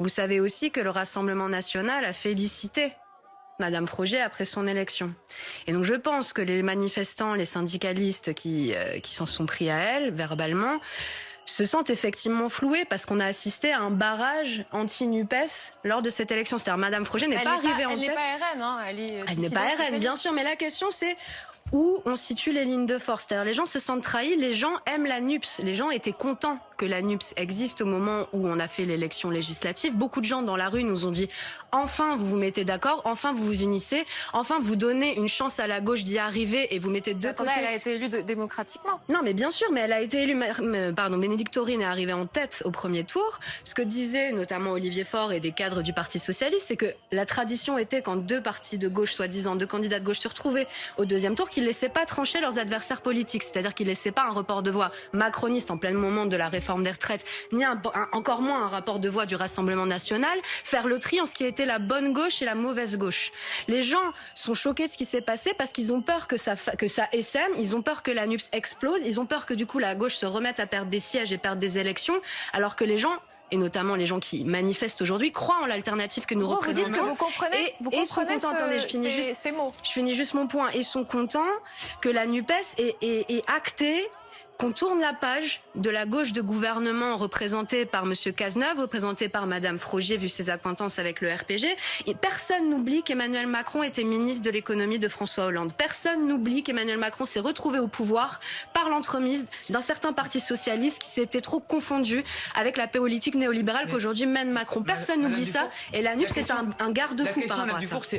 Vous savez aussi que le Rassemblement national a félicité Madame Frogier après son élection. Et donc je pense que les manifestants, les syndicalistes qui s'en sont pris à elle verbalement, se sentent effectivement floués parce qu'on a assisté à un barrage anti-NUPES lors de cette élection. C'est-à-dire Madame Frogier n'est pas arrivée en tête. Elle n'est pas RN, hein. Elle n'est pas RN, bien sûr, mais la question c'est où on situe les lignes de force. C'est-à-dire les gens se sentent trahis, les gens aiment la NUPS, les gens étaient contents que la NUPS existe au moment où on a fait l'élection législative. Beaucoup de gens dans la rue nous ont dit enfin vous vous mettez d'accord, enfin vous vous unissez, enfin vous donnez une chance à la gauche d'y arriver et vous mettez de côté. Elle a été élue démocratiquement. Non mais bien sûr, mais elle a été élue, Bénédicte Taurine est arrivée en tête au premier tour. Ce que disaient notamment Olivier Faure et des cadres du Parti Socialiste, c'est que la tradition était quand deux partis de gauche, soi-disant deux candidats de gauche se retrouvaient au deuxième tour, qu'ils ne laissaient pas trancher leurs adversaires politiques. C'est-à-dire qu'ils ne laissaient pas un report de voix macroniste en plein moment de la réforme des retraites, ni encore moins un rapport de voix du Rassemblement national, faire le tri en ce qui était la bonne gauche et la mauvaise gauche. Les gens sont choqués de ce qui s'est passé parce qu'ils ont peur que ça essaime, ils ont peur que la NUPS explose, ils ont peur que du coup la gauche se remette à perdre des sièges et perdre des élections, alors que les gens, et notamment les gens qui manifestent aujourd'hui, croient en l'alternative que nous représentons. Vous dites que vous comprenez, ces mots. Je finis juste mon point. Et sont contents que la NUPES est actée, qu'on tourne la page de la gauche de gouvernement représentée par Monsieur Cazeneuve, représentée par Madame Frogier, vu ses accointances avec le RPG. Et personne n'oublie qu'Emmanuel Macron était ministre de l'économie de François Hollande. Personne n'oublie qu'Emmanuel Macron s'est retrouvé au pouvoir par l'entremise d'un certain parti socialiste qui s'était trop confondu avec la politique néolibérale qu'aujourd'hui mène Macron. Personne n'oublie ça. Et la NUPES, c'est un garde-fou par rapport à ça.